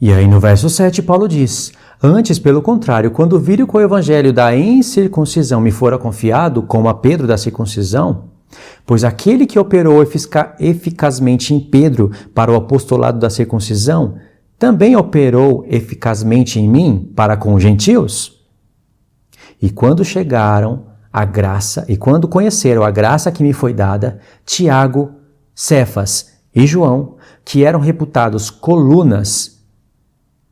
E aí no verso 7 Paulo diz: antes, pelo contrário, quando virem que o evangelho da incircuncisão me fora confiado, como a Pedro da circuncisão, pois aquele que operou eficazmente em Pedro para o apostolado da circuncisão, também operou eficazmente em mim para com os gentios? E quando chegaram a graça, e quando conheceram a graça que me foi dada, Tiago, Cefas e João, que eram reputados colunas,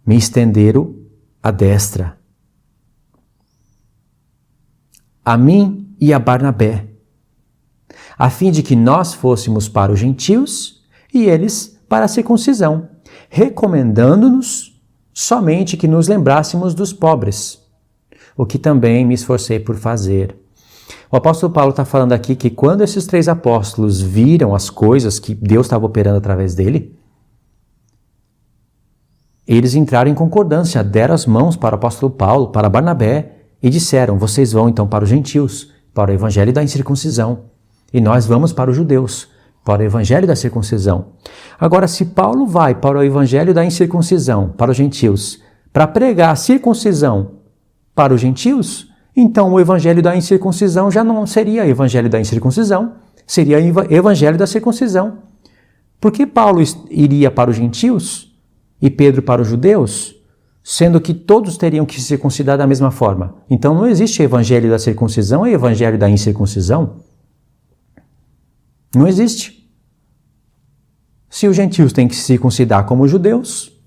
me estenderam a destra. A mim e a Barnabé, a fim de que nós fôssemos para os gentios e eles para a circuncisão, recomendando-nos somente que nos lembrássemos dos pobres, o que também me esforcei por fazer. O apóstolo Paulo está falando aqui que quando esses 3 apóstolos viram as coisas que Deus estava operando através dele, eles entraram em concordância, deram as mãos para o apóstolo Paulo, para Barnabé, e disseram: vocês vão então para os gentios, para o evangelho da incircuncisão, e nós vamos para os judeus, para o evangelho da circuncisão. Agora, se Paulo vai para o evangelho da incircuncisão, para os gentios, para pregar a circuncisão para os gentios, então o evangelho da incircuncisão já não seria evangelho da incircuncisão, seria evangelho da circuncisão. Por que Paulo iria para os gentios e Pedro para os judeus, sendo que todos teriam que se circuncidar da mesma forma? Então não existe evangelho da circuncisão e evangelho da incircuncisão. Não existe. Se os gentios têm que se circuncidar como os judeus,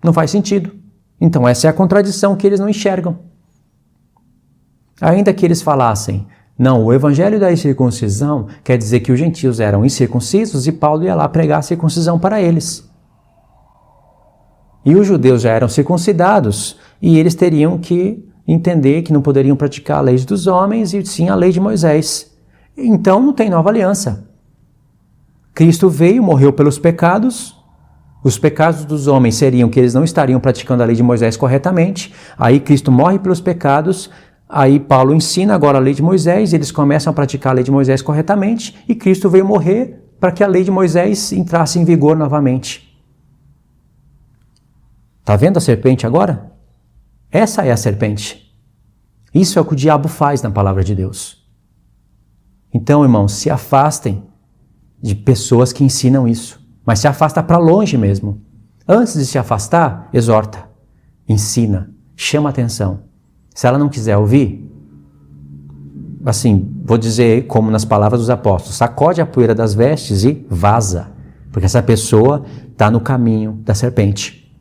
não faz sentido. Então essa é a contradição que eles não enxergam. Ainda que eles falassem: não, o evangelho da incircuncisão quer dizer que os gentios eram incircuncisos e Paulo ia lá pregar a circuncisão para eles. E os judeus já eram circuncidados e eles teriam que entender que não poderiam praticar a lei dos homens e sim a lei de Moisés. Então não tem nova aliança. Cristo veio, morreu pelos pecados. Os pecados dos homens seriam que eles não estariam praticando a lei de Moisés corretamente. Aí Cristo morre pelos pecados. Aí Paulo ensina agora a lei de Moisés. Eles começam a praticar a lei de Moisés corretamente. E Cristo veio morrer para que a lei de Moisés entrasse em vigor novamente. Está vendo a serpente agora? Essa é a serpente. Isso é o que o diabo faz na palavra de Deus. Então, irmãos, se afastem de pessoas que ensinam isso. Mas se afasta para longe mesmo. Antes de se afastar, exorta, ensina, chama atenção. Se ela não quiser ouvir, assim, vou dizer como nas palavras dos apóstolos, sacode a poeira das vestes e vaza, porque essa pessoa está no caminho da serpente.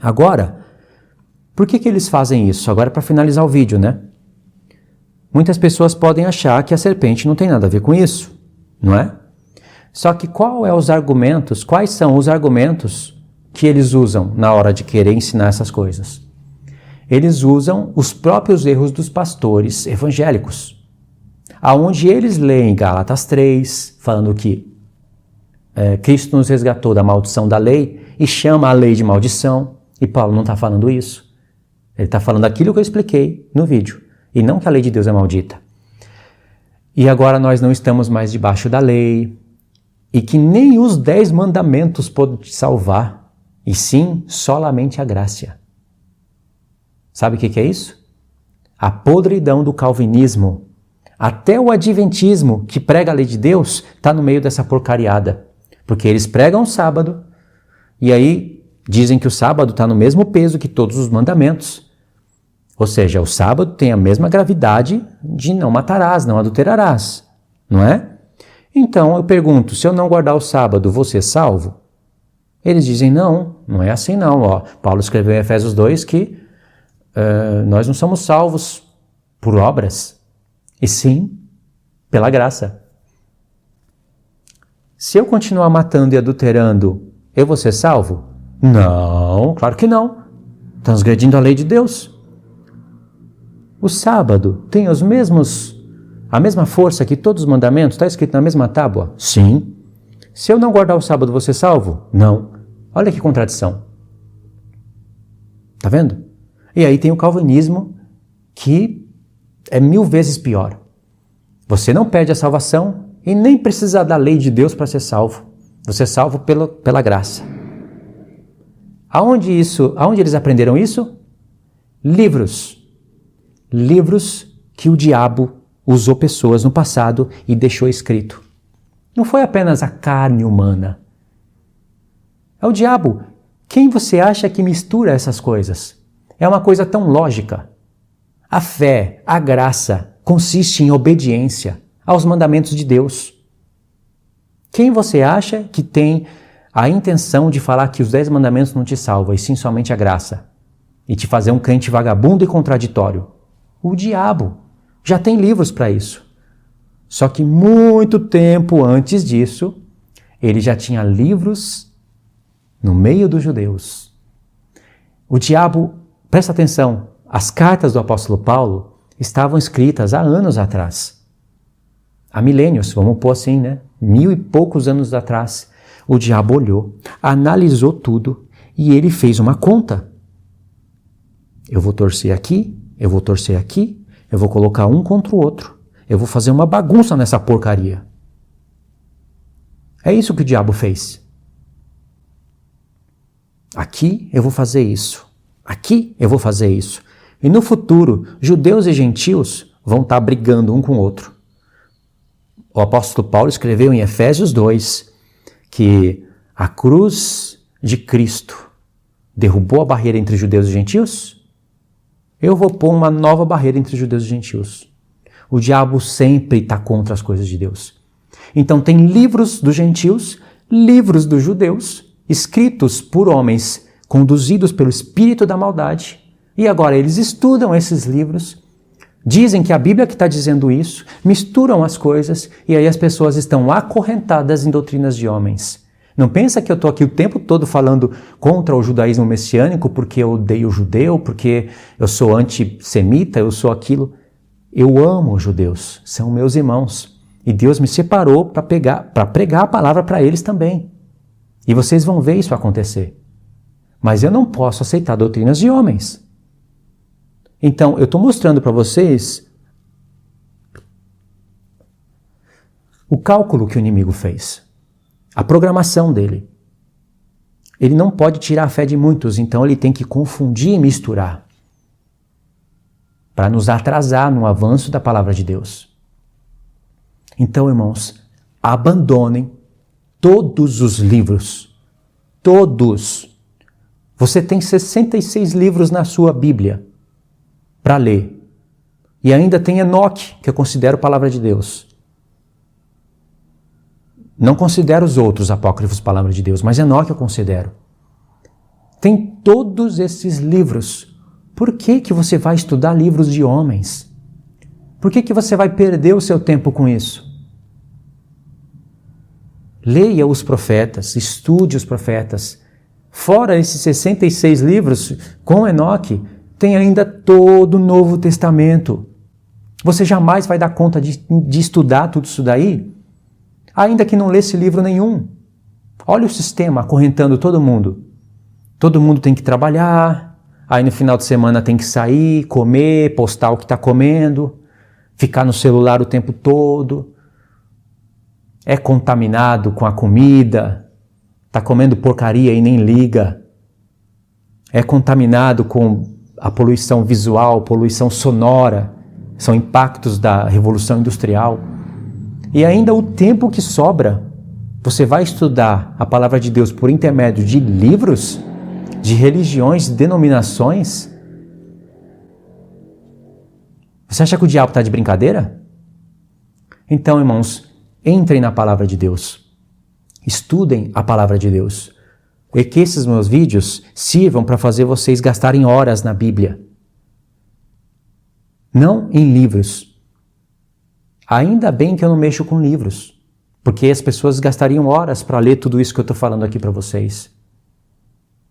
Agora, por que eles fazem isso? Agora para finalizar o vídeo, né? Muitas pessoas podem achar que a serpente não tem nada a ver com isso, não é? Só que quais são os argumentos que eles usam na hora de querer ensinar essas coisas? Eles usam os próprios erros dos pastores evangélicos, aonde eles leem Gálatas 3, falando que Cristo nos resgatou da maldição da lei e chama a lei de maldição, e Paulo não está falando isso. Ele está falando aquilo que eu expliquei no vídeo, e não que a lei de Deus é maldita. E agora nós não estamos mais debaixo da lei, e que nem os 10 mandamentos podem te salvar, e sim, solamente a graça. Sabe o que é isso? A podridão do calvinismo. Até o adventismo, que prega a lei de Deus, está no meio dessa porcariada. Porque eles pregam o sábado, e aí dizem que o sábado está no mesmo peso que todos os mandamentos. Ou seja, o sábado tem a mesma gravidade de não matarás, não adulterarás, não é? Então eu pergunto, se eu não guardar o sábado, vou ser salvo? Eles dizem, não é assim não. Ó, Paulo escreveu em Efésios 2 que nós não somos salvos por obras, e sim pela graça. Se eu continuar matando e adulterando, eu vou ser salvo? Não, claro que não. Transgredindo a lei de Deus. O sábado tem a mesma força que todos os mandamentos? Está escrito na mesma tábua? Sim. Se eu não guardar o sábado, vou ser salvo? Não. Olha que contradição. Está vendo? E aí tem o calvinismo, que é 1000 vezes pior. Você não perde a salvação e nem precisa da lei de Deus para ser salvo. Você é salvo pela graça. Aonde eles aprenderam isso? Livros. Livros que o diabo usou pessoas no passado e deixou escrito. Não foi apenas a carne humana. É o diabo. Quem você acha que mistura essas coisas? É uma coisa tão lógica. A fé, a graça, consiste em obediência aos mandamentos de Deus. Quem você acha que tem a intenção de falar que os 10 mandamentos não te salvam, e sim somente a graça, e te fazer um crente vagabundo e contraditório? O diabo. Já tem livros para isso. Só que muito tempo antes disso, ele já tinha livros no meio dos judeus. O diabo, presta atenção, as cartas do apóstolo Paulo estavam escritas há anos atrás. Há milênios, vamos pôr assim, né? 1000 e poucos anos atrás. O diabo olhou, analisou tudo e ele fez uma conta. Eu vou torcer aqui, eu vou torcer aqui, eu vou colocar um contra o outro. Eu vou fazer uma bagunça nessa porcaria. É isso que o diabo fez. Aqui eu vou fazer isso. Aqui eu vou fazer isso. E no futuro, judeus e gentios vão estar brigando um com o outro. O apóstolo Paulo escreveu em Efésios 2 que a cruz de Cristo derrubou a barreira entre judeus e gentios. Eu vou pôr uma nova barreira entre judeus e gentios. O diabo sempre está contra as coisas de Deus. Então tem livros dos gentios, livros dos judeus, escritos por homens conduzidos pelo espírito da maldade. E agora eles estudam esses livros, dizem que a Bíblia que está dizendo isso, misturam as coisas e aí as pessoas estão acorrentadas em doutrinas de homens. Não pensa que eu estou aqui o tempo todo falando contra o judaísmo messiânico porque eu odeio o judeu, porque eu sou antissemita, eu sou aquilo. Eu amo os judeus, são meus irmãos. E Deus me separou para pregar a palavra para eles também. E vocês vão ver isso acontecer. Mas eu não posso aceitar doutrinas de homens. Então, eu estou mostrando para vocês o cálculo que o inimigo fez. A programação dele. Ele não pode tirar a fé de muitos, então ele tem que confundir e misturar. Para nos atrasar no avanço da palavra de Deus. Então, irmãos, abandonem todos os livros. Todos. Você tem 66 livros na sua Bíblia para ler. E ainda tem Enoque, que eu considero palavra de Deus. Não considero os outros apócrifos palavra de Deus, mas Enoque eu considero. Tem todos esses livros. Por que que você vai estudar livros de homens? Por que que você vai perder o seu tempo com isso? Leia os profetas, estude os profetas. Fora esses 66 livros, com Enoque, tem ainda todo o Novo Testamento. Você jamais vai dar conta de estudar tudo isso daí, ainda que não lesse livro nenhum. Olha o sistema acorrentando todo mundo. Todo mundo tem que trabalhar, aí no final de semana tem que sair, comer, postar o que está comendo, ficar no celular o tempo todo. É contaminado com a comida, está comendo porcaria e nem liga. É contaminado com a poluição visual, poluição sonora, são impactos da Revolução Industrial. E ainda o tempo que sobra, você vai estudar a palavra de Deus por intermédio de livros, de religiões, de denominações? Você acha que o diabo está de brincadeira? Então, irmãos, entrem na palavra de Deus. Estudem a palavra de Deus. E que esses meus vídeos sirvam para fazer vocês gastarem horas na Bíblia. Não em livros. Ainda bem que eu não mexo com livros, porque as pessoas gastariam horas para ler tudo isso que eu estou falando aqui para vocês.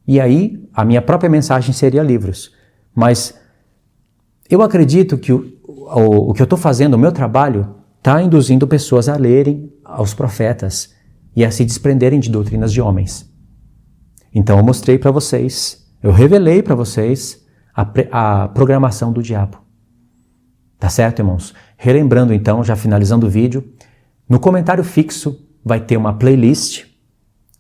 E aí, a minha própria mensagem seria livros. Mas eu acredito que o que eu estou fazendo, o meu trabalho, está induzindo pessoas a lerem aos profetas e a se desprenderem de doutrinas de homens. Então eu mostrei para vocês, eu revelei para vocês a programação do diabo. Tá certo, irmãos? Relembrando então, já finalizando o vídeo, no comentário fixo vai ter uma playlist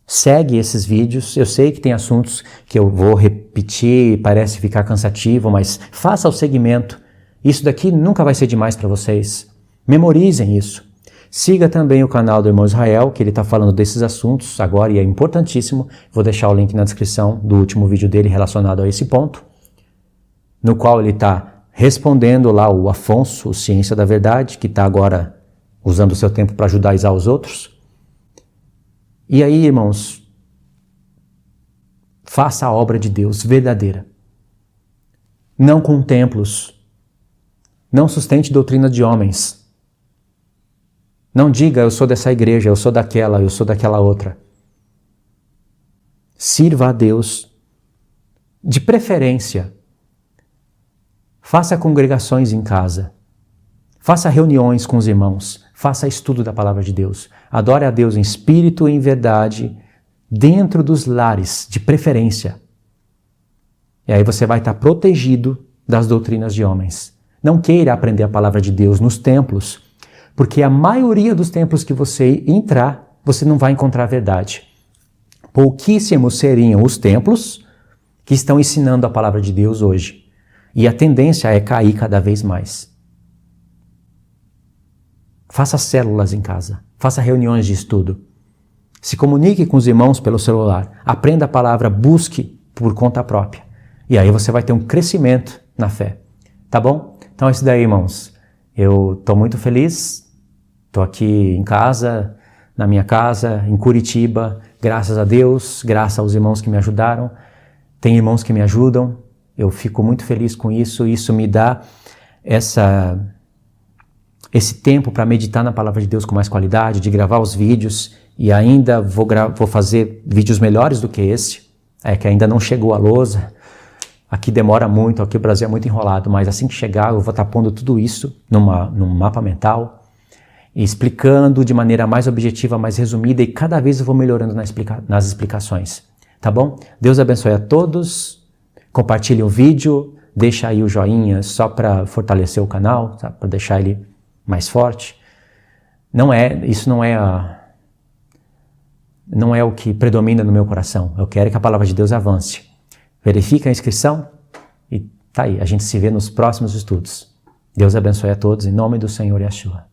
Segue esses vídeos. Eu sei que tem assuntos que eu vou repetir, parece ficar cansativo, mas faça o segmento. Isso daqui nunca vai ser demais para vocês. Memorizem isso. Siga também o canal do irmão Israel, que ele está falando desses assuntos agora e é importantíssimo. Vou deixar o link na descrição do último vídeo dele relacionado a esse ponto, no qual ele está respondendo lá o Afonso, o Ciência da Verdade, que está agora usando o seu tempo para ajudar os outros. E aí, irmãos, faça a obra de Deus verdadeira. Não com templos. Não sustente doutrina de homens. Não diga, eu sou dessa igreja, eu sou daquela outra. Sirva a Deus. De preferência, faça congregações em casa. Faça reuniões com os irmãos. Faça estudo da palavra de Deus. Adore a Deus em espírito e em verdade, dentro dos lares, de preferência. E aí você vai estar protegido das doutrinas de homens. Não queira aprender a palavra de Deus nos templos, porque a maioria dos templos que você entrar, você não vai encontrar a verdade. Pouquíssimos seriam os templos que estão ensinando a palavra de Deus hoje. E a tendência é cair cada vez mais. Faça células em casa. Faça reuniões de estudo. Se comunique com os irmãos pelo celular. Aprenda a palavra, busque por conta própria. E aí você vai ter um crescimento na fé. Tá bom? Então é isso daí, irmãos. Eu estou muito feliz. Estou aqui em casa, na minha casa, em Curitiba. Graças a Deus, graças aos irmãos que me ajudaram. Tem irmãos que me ajudam. Eu fico muito feliz com isso. Isso me dá esse tempo para meditar na palavra de Deus com mais qualidade, de gravar os vídeos, e ainda vou fazer vídeos melhores do que esse, que ainda não chegou a lousa. Aqui demora muito, aqui o Brasil é muito enrolado, mas assim que chegar eu vou estar pondo tudo isso num mapa mental, e explicando de maneira mais objetiva, mais resumida, e cada vez eu vou melhorando nas explicações. Tá bom? Deus abençoe a todos, compartilhe o vídeo, deixa aí o joinha só para fortalecer o canal, tá? Para deixar ele mais forte. Isso não é o que predomina no meu coração. Eu quero que a palavra de Deus avance. Verifique a inscrição e tá aí. A gente se vê nos próximos estudos. Deus abençoe a todos em nome do Senhor Yeshua.